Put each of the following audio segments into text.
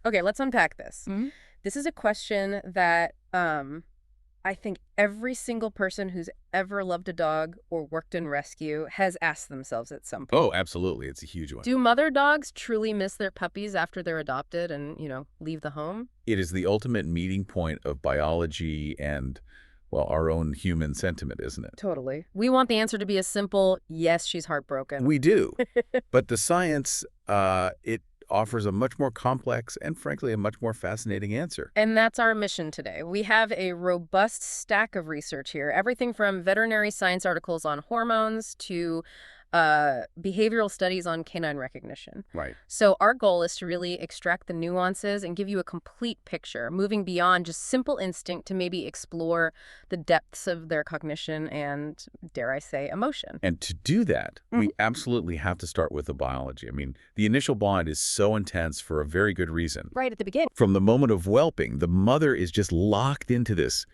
Okay, let's unpack this. Mhm. This is a question that I think every single person who's ever loved a dog or worked in rescue has asked themselves at some point. Oh, absolutely. It's a huge one. Do mother dogs truly miss their puppies after they're adopted and, leave the home? It is the ultimate meeting point of biology and, well, our own human sentiment, isn't it? Totally. We want the answer to be a simple, yes, she's heartbroken. We do. But the science, it offers a much more complex and, frankly, a much more fascinating answer. And that's our mission today. We have a robust stack of research here, everything from veterinary science articles on hormones to behavioral studies on canine recognition. Right. So our goal is to really extract the nuances and give you a complete picture, moving beyond just simple instinct to maybe explore the depths of their cognition and, dare I say, emotion. And to do that, we absolutely have to start with the biology. I mean, the initial bond is so intense for a very good reason. Right at the beginning. From the moment of whelping, the mother is just locked into this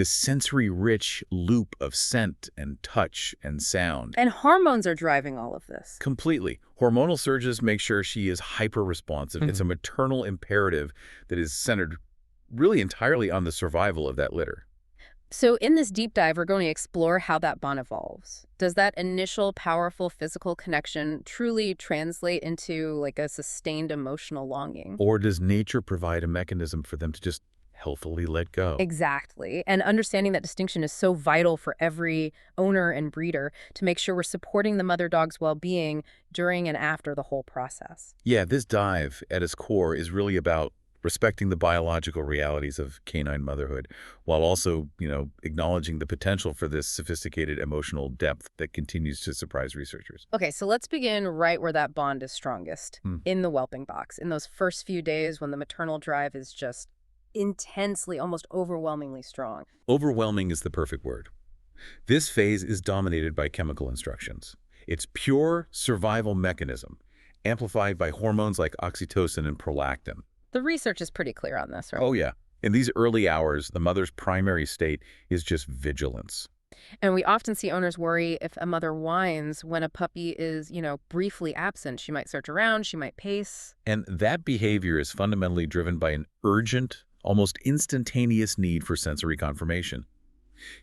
sensory-rich loop of scent and touch and sound. And hormones are driving all of this. Completely. Hormonal surges make sure she is hyper-responsive. It's a maternal imperative that is centered really entirely on the survival of that litter. So in this deep dive, we're going to explore how that bond evolves. Does that initial powerful physical connection truly translate into like a sustained emotional longing? Or does nature provide a mechanism for them to just healthily let go? Exactly. And understanding that distinction is so vital for every owner and breeder to make sure we're supporting the mother dog's well-being during and after the whole process. Yeah, this dive at its core is really about respecting the biological realities of canine motherhood while also, acknowledging the potential for this sophisticated emotional depth that continues to surprise researchers. Okay, so let's begin right where that bond is strongest, in the whelping box, in those first few days when the maternal drive is just intensely, almost overwhelmingly strong. Overwhelming is the perfect word. This phase is dominated by chemical instructions. It's pure survival mechanism, amplified by hormones like oxytocin and prolactin. The research is pretty clear on this, right? Oh, yeah. In these early hours, the mother's primary state is just vigilance. And we often see owners worry if a mother whines when a puppy is, briefly absent. She might search around, she might pace. And that behavior is fundamentally driven by an urgent, almost instantaneous need for sensory confirmation.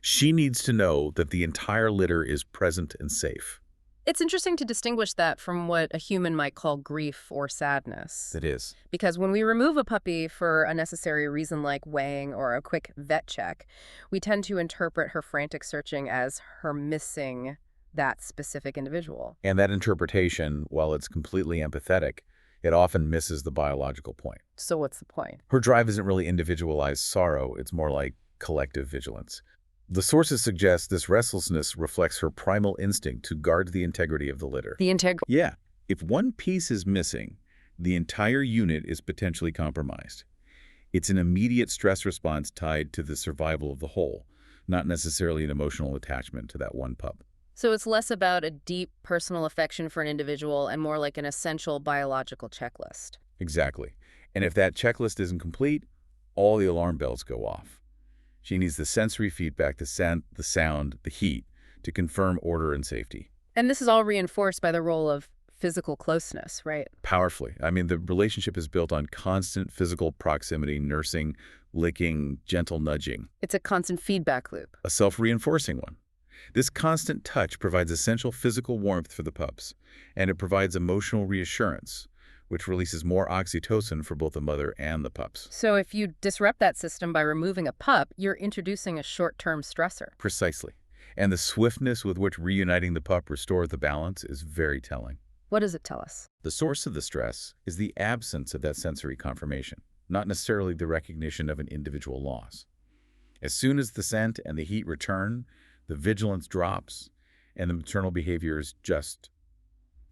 She needs to know that the entire litter is present and safe. It's interesting to distinguish that from what a human might call grief or sadness. It is. Because when we remove a puppy for a necessary reason like weighing or a quick vet check, we tend to interpret her frantic searching as her missing that specific individual. And that interpretation, while it's completely empathetic, it often misses the biological point. So what's the point? Her drive isn't really individualized sorrow, it's more like collective vigilance. The sources suggest this restlessness reflects her primal instinct to guard the integrity of the litter. The integrity. Yeah, if one piece is missing, the entire unit is potentially compromised. It's an immediate stress response tied to the survival of the whole, not necessarily an emotional attachment to that one pup. So it's less about a deep personal affection for an individual and more like an essential biological checklist. Exactly. And if that checklist isn't complete, all the alarm bells go off. She needs the sensory feedback, the scent, the sound, the heat, to confirm order and safety. And this is all reinforced by the role of physical closeness, right? Powerfully. I mean, the relationship is built on constant physical proximity, nursing, licking, gentle nudging. It's a constant feedback loop. A self-reinforcing one. This constant touch provides essential physical warmth for the pups, and it provides emotional reassurance, which releases more oxytocin for both the mother and the pups. So if you disrupt that system by removing a pup, you're introducing a short-term stressor. Precisely. And the swiftness with which reuniting the pup restores the balance is very telling. What does it tell us? The source of the stress is the absence of that sensory confirmation, not necessarily the recognition of an individual loss. As soon as the scent and the heat return, the vigilance drops, and the maternal behaviors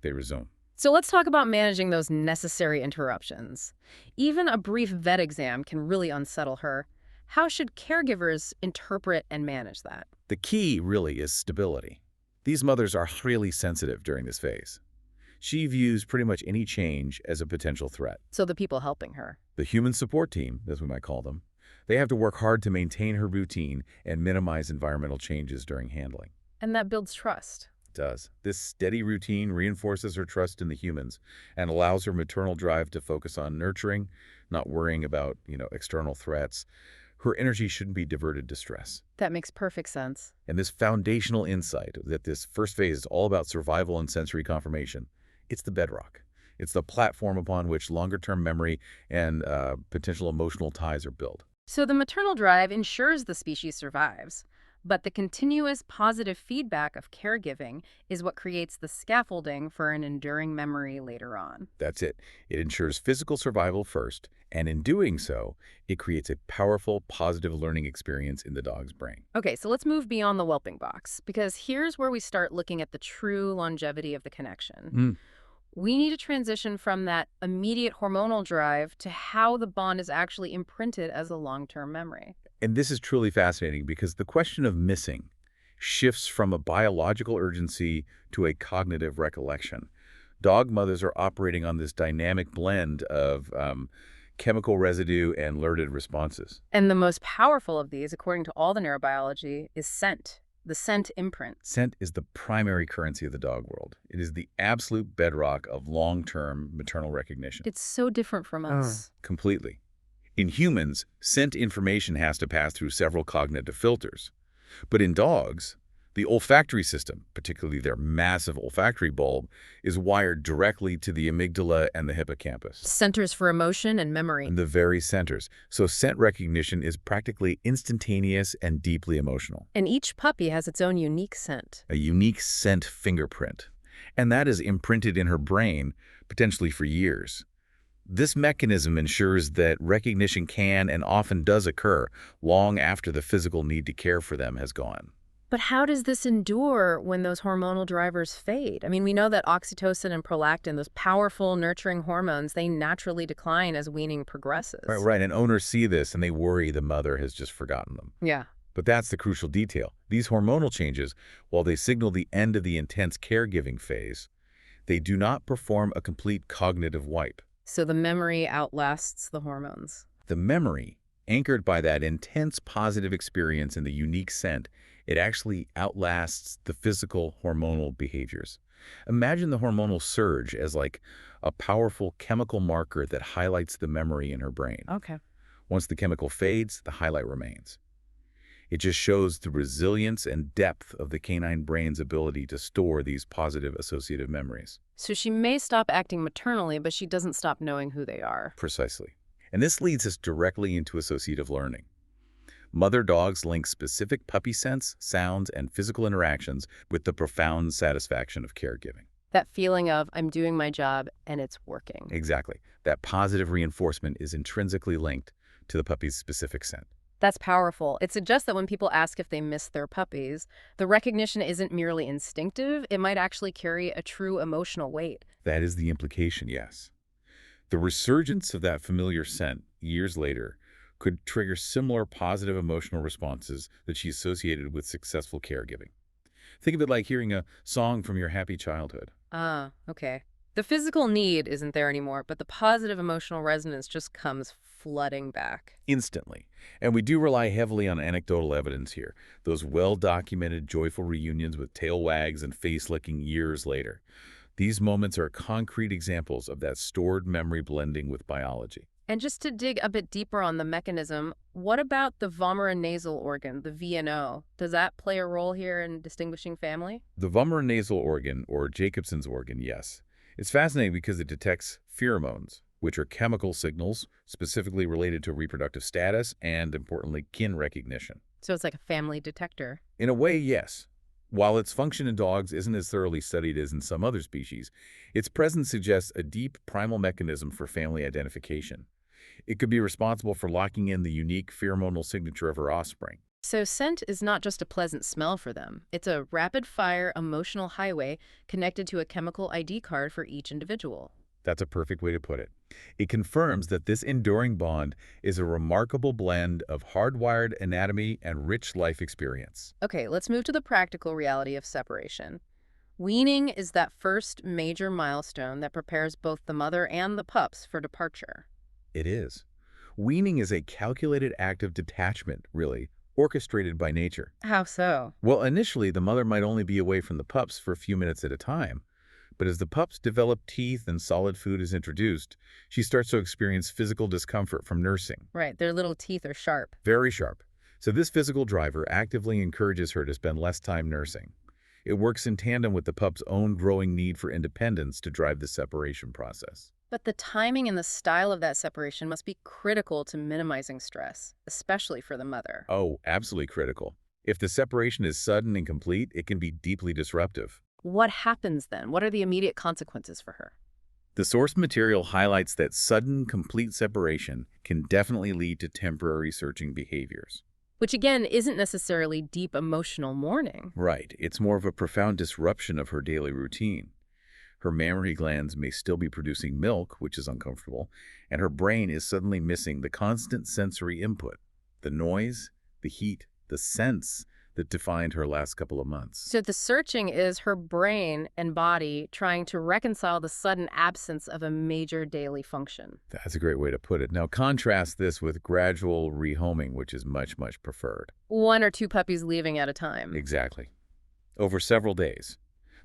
they resume. So let's talk about managing those necessary interruptions. Even a brief vet exam can really unsettle her. How should caregivers interpret and manage that? The key, really, is stability. These mothers are highly sensitive during this phase. She views pretty much any change as a potential threat. So the people helping her. The human support team, as we might call them, they have to work hard to maintain her routine and minimize environmental changes during handling. And that builds trust. It does. This steady routine reinforces her trust in the humans and allows her maternal drive to focus on nurturing, not worrying about, external threats. Her energy shouldn't be diverted to stress. That makes perfect sense. And this foundational insight that this first phase is all about survival and sensory confirmation, it's the bedrock. It's the platform upon which longer-term memory and potential emotional ties are built. So the maternal drive ensures the species survives, but the continuous positive feedback of caregiving is what creates the scaffolding for an enduring memory later on. That's it. It ensures physical survival first, and in doing so, it creates a powerful, positive learning experience in the dog's brain. Okay, so let's move beyond the whelping box, because here's where we start looking at the true longevity of the connection. We need to transition from that immediate hormonal drive to how the bond is actually imprinted as a long-term memory. And this is truly fascinating because the question of missing shifts from a biological urgency to a cognitive recollection. Dog mothers are operating on this dynamic blend of chemical residue and alerted responses. And the most powerful of these, according to all the neurobiology, is scent, the scent imprint. Scent is the primary currency of the dog world. It is the absolute bedrock of long-term maternal recognition. It's so different from us. Completely. In humans, scent information has to pass through several cognitive filters. But in dogs, the olfactory system, particularly their massive olfactory bulb, is wired directly to the amygdala and the hippocampus. Centers for emotion and memory. In the very centers. So scent recognition is practically instantaneous and deeply emotional. And each puppy has its own unique scent. A unique scent fingerprint. And that is imprinted in her brain, potentially for years. This mechanism ensures that recognition can and often does occur long after the physical need to care for them has gone. But how does this endure when those hormonal drivers fade? I mean, we know that oxytocin and prolactin, those powerful nurturing hormones, they naturally decline as weaning progresses. Right. And owners see this and they worry the mother has just forgotten them. Yeah. But that's the crucial detail. These hormonal changes, while they signal the end of the intense caregiving phase, they do not perform a complete cognitive wipe. So the memory outlasts the hormones. The memory, anchored by that intense positive experience and the unique scent, it actually outlasts the physical hormonal behaviors. Imagine the hormonal surge as like a powerful chemical marker that highlights the memory in her brain. Okay. Once the chemical fades, the highlight remains. It just shows the resilience and depth of the canine brain's ability to store these positive associative memories. So she may stop acting maternally, but she doesn't stop knowing who they are. Precisely. And this leads us directly into associative learning. Mother dogs link specific puppy scents, sounds, and physical interactions with the profound satisfaction of caregiving. That feeling of, I'm doing my job and it's working. Exactly. That positive reinforcement is intrinsically linked to the puppy's specific scent. That's powerful. It suggests that when people ask if they miss their puppies, the recognition isn't merely instinctive. It might actually carry a true emotional weight. That is the implication, yes. The resurgence of that familiar scent years later could trigger similar positive emotional responses that she associated with successful caregiving. Think of it like hearing a song from your happy childhood. Ah, okay. The physical need isn't there anymore, but the positive emotional resonance just comes flooding back. Instantly. And we do rely heavily on anecdotal evidence here. Those well-documented joyful reunions with tail wags and face-licking years later. These moments are concrete examples of that stored memory blending with biology. And just to dig a bit deeper on the mechanism, what about the vomeronasal organ, the VNO? Does that play a role here in distinguishing family? The vomeronasal organ, or Jacobson's organ, yes. It's fascinating because it detects pheromones, which are chemical signals specifically related to reproductive status and, importantly, kin recognition. So it's like a family detector. In a way, yes. While its function in dogs isn't as thoroughly studied as in some other species, its presence suggests a deep primal mechanism for family identification. It could be responsible for locking in the unique pheromonal signature of her offspring. So scent is not just a pleasant smell for them. It's a rapid-fire emotional highway connected to a chemical ID card for each individual. That's a perfect way to put it. It confirms that this enduring bond is a remarkable blend of hardwired anatomy and rich life experience. Okay, let's move to the practical reality of separation. Weaning is that first major milestone that prepares both the mother and the pups for departure. It is. Weaning is a calculated act of detachment, really, orchestrated by nature. How so? Well, initially, the mother might only be away from the pups for a few minutes at a time, But as the pups develop teeth and solid food is introduced, she starts to experience physical discomfort from nursing. Right, their little teeth are sharp. Very sharp. So this physical driver actively encourages her to spend less time nursing. It works in tandem with the pup's own growing need for independence to drive the separation process. But the timing and the style of that separation must be critical to minimizing stress, especially for the mother. Oh, absolutely critical. If the separation is sudden and complete, it can be deeply disruptive. What happens then? What are the immediate consequences for her? The source material highlights that sudden, complete separation can definitely lead to temporary searching behaviors. Which again, isn't necessarily deep emotional mourning. Right. It's more of a profound disruption of her daily routine. Her mammary glands may still be producing milk, which is uncomfortable, and her brain is suddenly missing the constant sensory input, the noise, the heat, the sense that defined her last couple of months. So the searching is her brain and body trying to reconcile the sudden absence of a major daily function. That's a great way to put it. Now contrast this with gradual rehoming, which is much, much preferred. 1 or 2 puppies leaving at a time. Exactly. Over several days.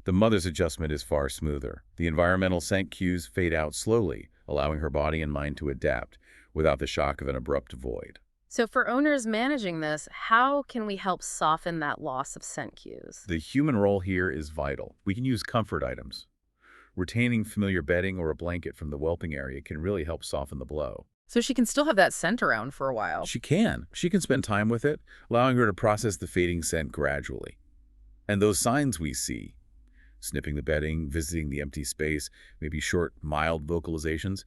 The mother's adjustment is far smoother. The environmental scent cues fade out slowly, allowing her body and mind to adapt without the shock of an abrupt void. So for owners managing this, how can we help soften that loss of scent cues? The human role here is vital. We can use comfort items. Retaining familiar bedding or a blanket from the whelping area can really help soften the blow. So she can still have that scent around for a while. She can. She can spend time with it, allowing her to process the fading scent gradually. And those signs we see, sniffing the bedding, visiting the empty space, maybe short, mild vocalizations,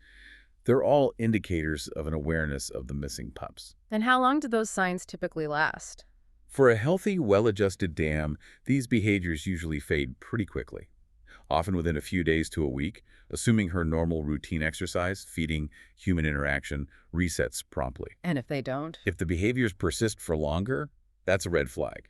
they're all indicators of an awareness of the missing pups. And how long do those signs typically last? For a healthy, well-adjusted dam, these behaviors usually fade pretty quickly, often within a few days to a week, assuming her normal routine exercise, feeding, human interaction resets promptly. And if they don't? If the behaviors persist for longer, that's a red flag.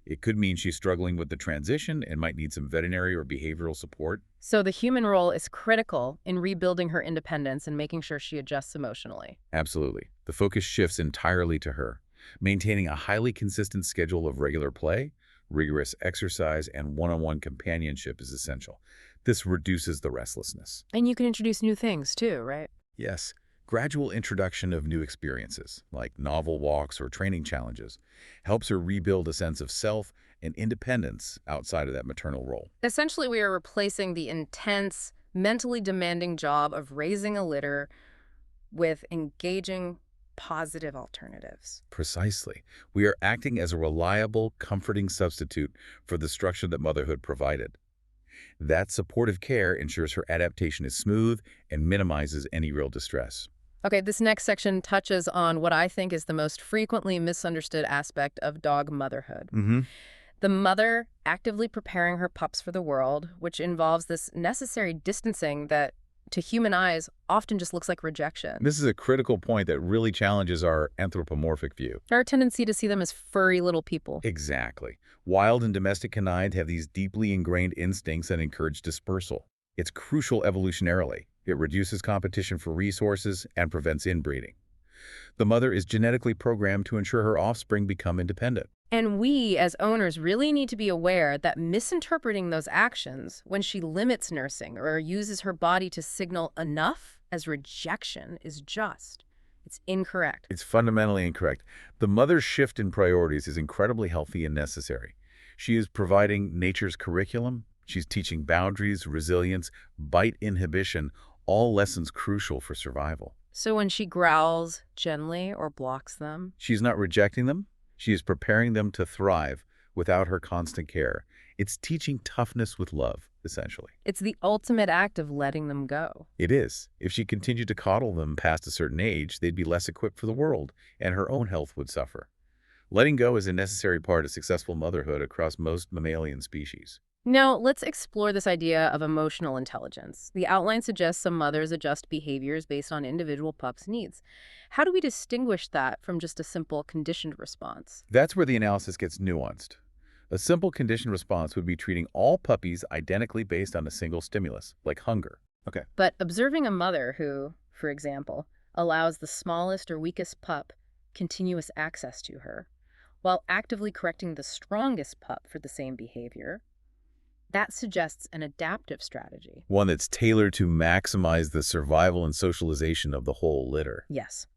It could mean she's struggling with the transition and might need some veterinary or behavioral support. So the human role is critical in rebuilding her independence and making sure she adjusts emotionally. Absolutely. The focus shifts entirely to her. Maintaining a highly consistent schedule of regular play, rigorous exercise, and one-on-one companionship is essential. This reduces the restlessness. And you can introduce new things too, right? Yes, gradual introduction of new experiences, like novel walks or training challenges, helps her rebuild a sense of self and independence outside of that maternal role. Essentially, we are replacing the intense, mentally demanding job of raising a litter with engaging, positive alternatives. Precisely. We are acting as a reliable, comforting substitute for the structure that motherhood provided. That supportive care ensures her adaptation is smooth and minimizes any real distress. Okay, this next section touches on what I think is the most frequently misunderstood aspect of dog motherhood. The mother actively preparing her pups for the world, which involves this necessary distancing that, to human eyes, often just looks like rejection. This is a critical point that really challenges our anthropomorphic view. Our tendency to see them as furry little people. Exactly. Wild and domestic canines have these deeply ingrained instincts that encourage dispersal. It's crucial evolutionarily. It reduces competition for resources and prevents inbreeding. The mother is genetically programmed to ensure her offspring become independent. And we, as owners, really need to be aware that misinterpreting those actions when she limits nursing or uses her body to signal enough as rejection is it's incorrect. It's fundamentally incorrect. The mother's shift in priorities is incredibly healthy and necessary. She is providing nature's curriculum. She's teaching boundaries, resilience, bite inhibition, all lessons crucial for survival. So when she growls gently or blocks them, She's not rejecting them. She is preparing them to thrive without her constant care. It's teaching toughness with love, essentially. it's the ultimate act of letting them go. It is. If she continued to coddle them past a certain age, they'd be less equipped for the world, and her own health would suffer. Letting go is a necessary part of successful motherhood across most mammalian species. Now, let's explore this idea of emotional intelligence. The outline suggests some mothers adjust behaviors based on individual pups' needs. How do we distinguish that from just a simple conditioned response? That's where the analysis gets nuanced. A simple conditioned response would be treating all puppies identically based on a single stimulus, like hunger. Okay. But observing a mother who, for example, allows the smallest or weakest pup continuous access to her, while actively correcting the strongest pup for the same behavior, That suggests an adaptive strategy. One that's tailored to maximize the survival and socialization of the whole litter. Yes.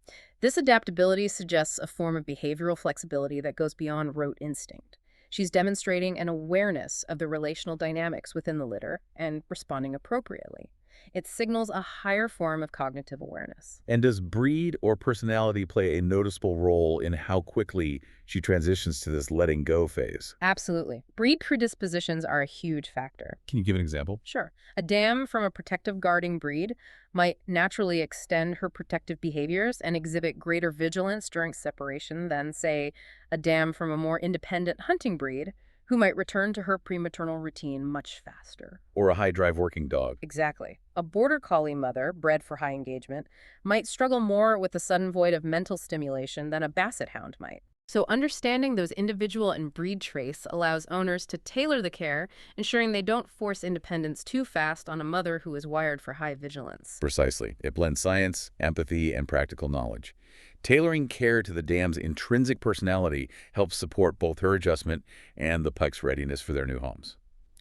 This adaptability suggests a form of behavioral flexibility that goes beyond rote instinct. She's demonstrating an awareness of the relational dynamics within the litter and responding appropriately. It signals a higher form of cognitive awareness. And does breed or personality play a noticeable role in how quickly she transitions to this letting go phase? Absolutely. Breed predispositions are a huge factor. Can you give an example? Sure. A dam from a protective guarding breed might naturally extend her protective behaviors and exhibit greater vigilance during separation than, say, a dam from a more independent hunting breed who might return to her prematernal routine much faster. Or a high-drive working dog? Exactly. A border collie mother, bred for high engagement, might struggle more with the sudden void of mental stimulation than a basset hound might. So understanding those individual and breed traits allows owners to tailor the care, ensuring they don't force independence too fast on a mother who is wired for high vigilance. Precisely. It blends science, empathy, and practical knowledge. Tailoring care to the dam's intrinsic personality helps support both her adjustment and the puck's readiness for their new homes.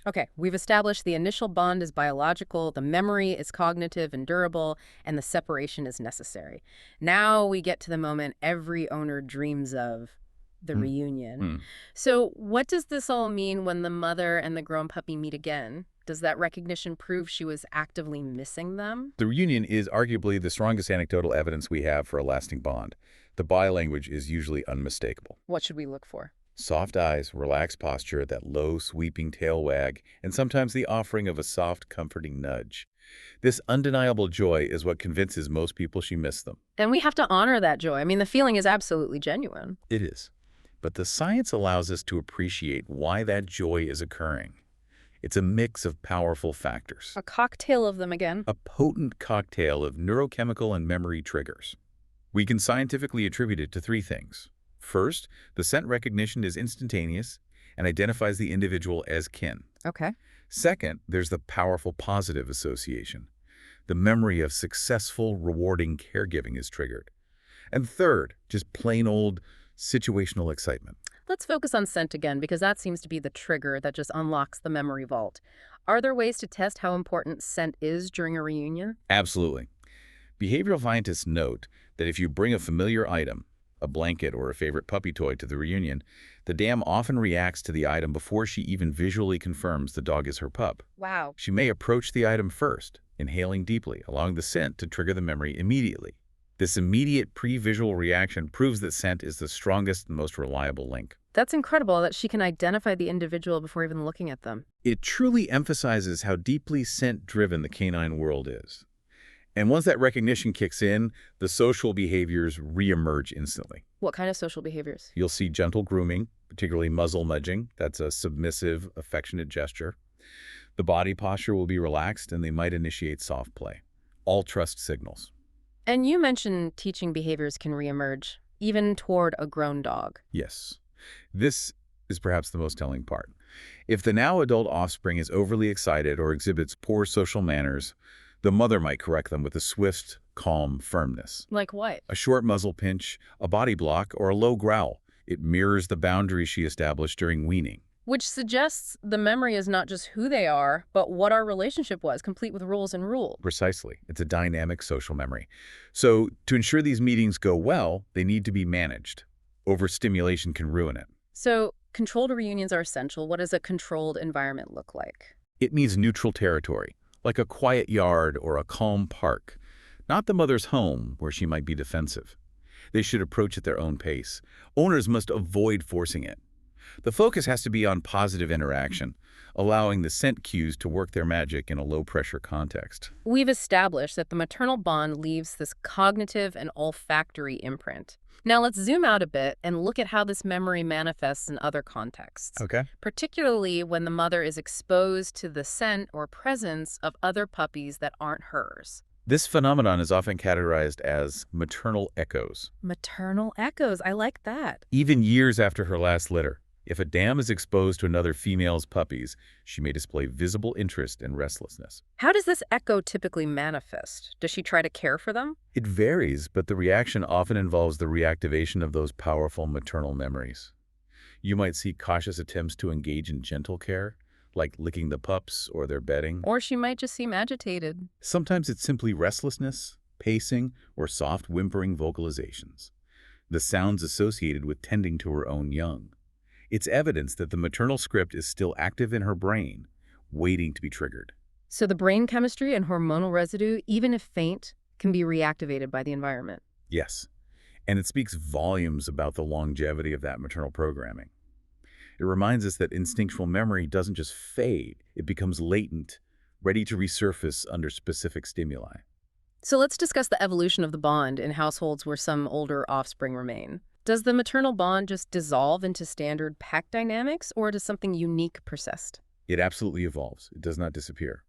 Okay, we've established the initial bond is biological, the memory is cognitive and durable, and the separation is necessary. Now we get to the moment every owner dreams of, the reunion. So what does this all mean when the mother and the grown puppy meet again? Does that recognition prove she was actively missing them? The reunion is arguably the strongest anecdotal evidence we have for a lasting bond. The body language is usually unmistakable. What should we look for? Soft eyes, relaxed posture, that low, sweeping tail wag, and sometimes the offering of a soft, comforting nudge. This undeniable joy is what convinces most people she missed them. And we have to honor that joy. I mean, the feeling is absolutely genuine. It is. But the science allows us to appreciate why that joy is occurring. It's a mix of powerful factors. A cocktail of them again. A potent cocktail of neurochemical and memory triggers. We can scientifically attribute it to three things. First, the scent recognition is instantaneous and identifies the individual as kin. Okay. Second, there's the powerful positive association. The memory of successful, rewarding caregiving is triggered. And third, just plain old situational excitement. Let's focus on scent again, because that seems to be the trigger that just unlocks the memory vault. Are there ways to test how important scent is during a reunion? Absolutely. Behavioral scientists note that if you bring a familiar item, a blanket or a favorite puppy toy, to the reunion, the dam often reacts to the item before she even visually confirms the dog is her pup. Wow. She may approach the item first, inhaling deeply, allowing the scent to trigger the memory immediately. This immediate pre-visual reaction proves that scent is the strongest and most reliable link. That's incredible that she can identify the individual before even looking at them. It truly emphasizes how deeply scent-driven the canine world is. And once that recognition kicks in, the social behaviors reemerge instantly. What kind of social behaviors? You'll see gentle grooming, particularly muzzle nudging. That's a submissive, affectionate gesture. The body posture will be relaxed, and they might initiate soft play. All trust signals. And you mentioned teaching behaviors can reemerge, even toward a grown dog. Yes. This is perhaps the most telling part. If the now adult offspring is overly excited or exhibits poor social manners, the mother might correct them with a swift, calm firmness. Like what? A short muzzle pinch, a body block, or a low growl. It mirrors the boundaries she established during weaning. Which suggests the memory is not just who they are, but what our relationship was, complete with rules and rules. Precisely. It's a dynamic social memory. So to ensure these meetings go well, they need to be managed. Overstimulation can ruin it. So controlled reunions are essential. What does a controlled environment look like? It means neutral territory, like a quiet yard or a calm park, not the mother's home where she might be defensive. They should approach at their own pace. Owners must avoid forcing it. The focus has to be on positive interaction, allowing the scent cues to work their magic in a low-pressure context. We've established that the maternal bond leaves this cognitive and olfactory imprint. Now let's zoom out a bit and look at how this memory manifests in other contexts. Okay. Particularly when the mother is exposed to the scent or presence of other puppies that aren't hers. This phenomenon is often categorized as maternal echoes. Maternal echoes, I like that. Even years after her last litter, if a dam is exposed to another female's puppies, she may display visible interest and restlessness. How does this echo typically manifest? Does she try to care for them? It varies, but the reaction often involves the reactivation of those powerful maternal memories. You might see cautious attempts to engage in gentle care, like licking the pups or their bedding. Or she might just seem agitated. Sometimes it's simply restlessness, pacing, or soft whimpering vocalizations, the sounds associated with tending to her own young. It's evidence that the maternal script is still active in her brain, waiting to be triggered. So the brain chemistry and hormonal residue, even if faint, can be reactivated by the environment. Yes, and it speaks volumes about the longevity of that maternal programming. It reminds us that instinctual memory doesn't just fade, it becomes latent, ready to resurface under specific stimuli. So let's discuss the evolution of the bond in households where some older offspring remain. Does the maternal bond just dissolve into standard pack dynamics, or does something unique persist? It absolutely evolves. It does not disappear.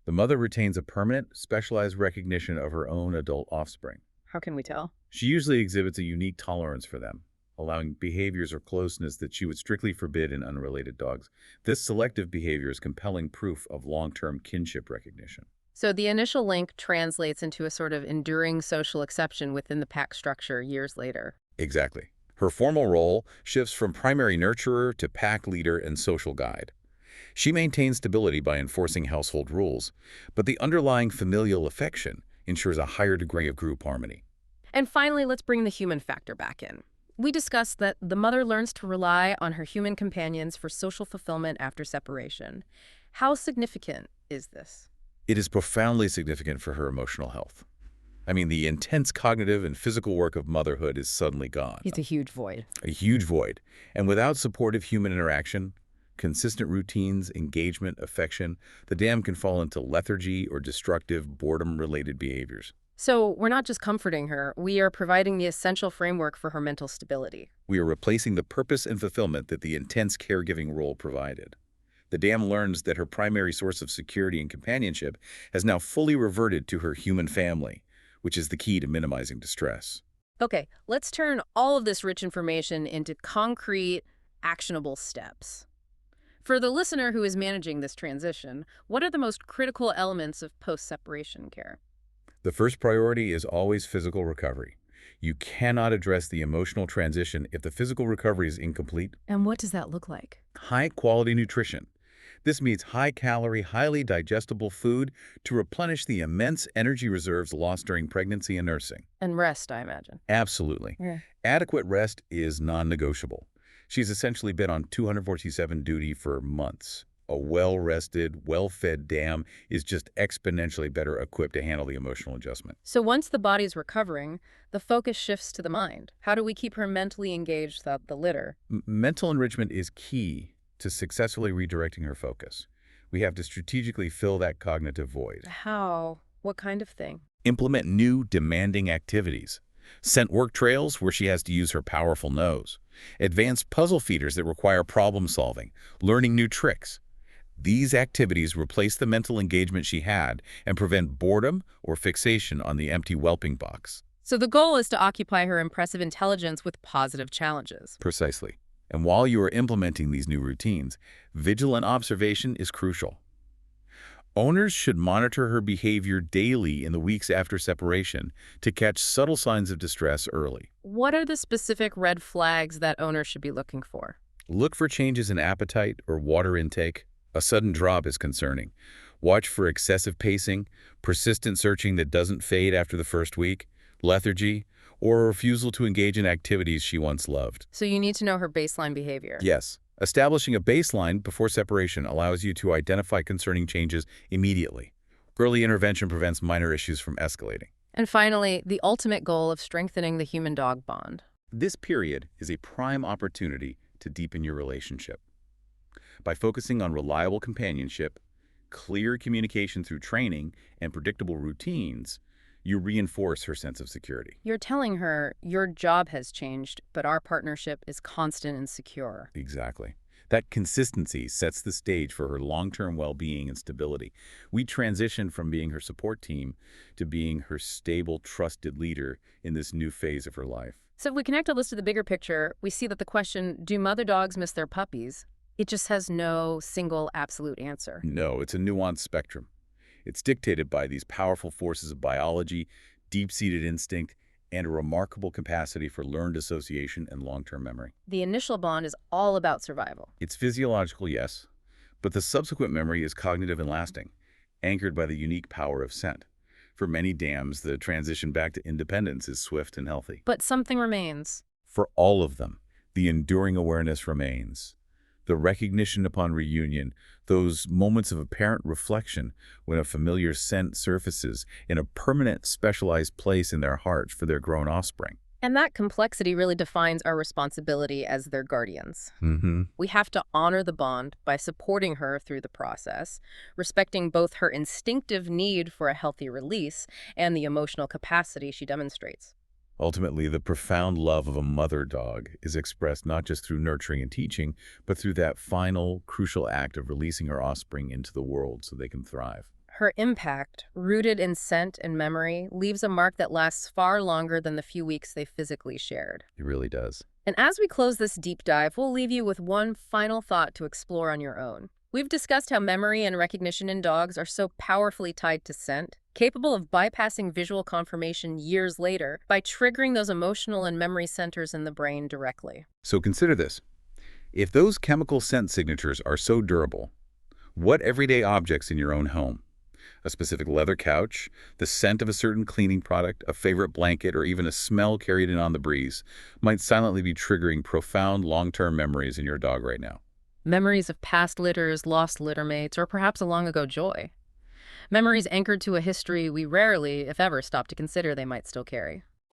The mother retains a permanent, specialized recognition of her own adult offspring. How can we tell? She usually exhibits a unique tolerance for them, allowing behaviors or closeness that she would strictly forbid in unrelated dogs. This selective behavior is compelling proof of long-term kinship recognition. So the initial link translates into a sort of enduring social exception within the pack structure years later. Exactly. Her formal role shifts from primary nurturer to pack leader and social guide. She maintains stability by enforcing household rules, but the underlying familial affection ensures a higher degree of group harmony. And finally, let's bring the human factor back in. We discussed that the mother learns to rely on her human companions for social fulfillment after separation. How significant is this? It is profoundly significant for her emotional health. I mean, the intense cognitive and physical work of motherhood is suddenly gone. It's a huge void. A huge void. And without supportive human interaction, consistent routines, engagement, affection, the dam can fall into lethargy or destructive boredom-related behaviors. So we're not just comforting her, we are providing the essential framework for her mental stability. We are replacing the purpose and fulfillment that the intense caregiving role provided. The dam learns that her primary source of security and companionship has now fully reverted to her human family, which is the key to minimizing distress. Okay, let's turn all of this rich information into concrete, actionable steps. For the listener who is managing this transition, what are the most critical elements of post-separation care? The first priority is always physical recovery. You cannot address the emotional transition if the physical recovery is incomplete. And what does that look like? High-quality nutrition. This means high-calorie, highly digestible food to replenish the immense energy reserves lost during pregnancy and nursing. And rest, I imagine. Absolutely. Yeah. Adequate rest is non-negotiable. She's essentially been on 247 duty for months. A well-rested, well-fed dam is just exponentially better equipped to handle the emotional adjustment. So once the body's recovering, the focus shifts to the mind. How do we keep her mentally engaged without the litter? Mental enrichment is key to successfully redirecting her focus. We have to strategically fill that cognitive void. How? What kind of thing? Implement new, demanding activities. Scent work trails where she has to use her powerful nose. Advanced puzzle feeders that require problem solving, learning new tricks. These activities replace the mental engagement she had and prevent boredom or fixation on the empty whelping box. So the goal is to occupy her impressive intelligence with positive challenges. Precisely. And while you are implementing these new routines, vigilant observation is crucial. Owners should monitor her behavior daily in the weeks after separation to catch subtle signs of distress early. What are the specific red flags that owners should be looking for? Look for changes in appetite or water intake. A sudden drop is concerning. Watch for excessive pacing, persistent searching that doesn't fade after the first week, lethargy, or a refusal to engage in activities she once loved. So you need to know her baseline behavior. Yes. Establishing a baseline before separation allows you to identify concerning changes immediately. Early intervention prevents minor issues from escalating. And finally, the ultimate goal of strengthening the human-dog bond. This period is a prime opportunity to deepen your relationship. By focusing on reliable companionship, clear communication through training, and predictable routines, you reinforce her sense of security. You're telling her your job has changed, but our partnership is constant and secure. Exactly. That consistency sets the stage for her long-term well-being and stability. We transition from being her support team to being her stable, trusted leader in this new phase of her life. So if we connect all this to the bigger picture, we see that the question, do mother dogs miss their puppies? It just has no single absolute answer. No, it's a nuanced spectrum. It's dictated by these powerful forces of biology, deep-seated instinct, and a remarkable capacity for learned association and long-term memory. The initial bond is all about survival. It's physiological, yes, But the subsequent memory is cognitive and lasting, anchored by the unique power of scent. For many dams, the transition back to independence is swift and healthy. But something remains. For all of them, the enduring awareness remains. The recognition upon reunion, those moments of apparent reflection when a familiar scent surfaces in a permanent, specialized place in their hearts for their grown offspring. And that complexity really defines our responsibility as their guardians. Mm-hmm. We have to honor the bond by supporting her through the process, respecting both her instinctive need for a healthy release and the emotional capacity she demonstrates. Ultimately, the profound love of a mother dog is expressed not just through nurturing and teaching, but through that final, crucial act of releasing her offspring into the world so they can thrive. Her impact, rooted in scent and memory, leaves a mark that lasts far longer than the few weeks they physically shared. It really does. And as we close this deep dive, we'll leave you with one final thought to explore on your own. We've discussed how memory and recognition in dogs are so powerfully tied to scent, capable of bypassing visual confirmation years later by triggering those emotional and memory centers in the brain directly. So consider this. If those chemical scent signatures are so durable, what everyday objects in your own home, a specific leather couch, the scent of a certain cleaning product, a favorite blanket, or even a smell carried in on the breeze, might silently be triggering profound long-term memories in your dog right now? Memories of past litters, lost littermates, or perhaps a long-ago joy. Memories anchored to a history we rarely, if ever, stop to consider they might still carry.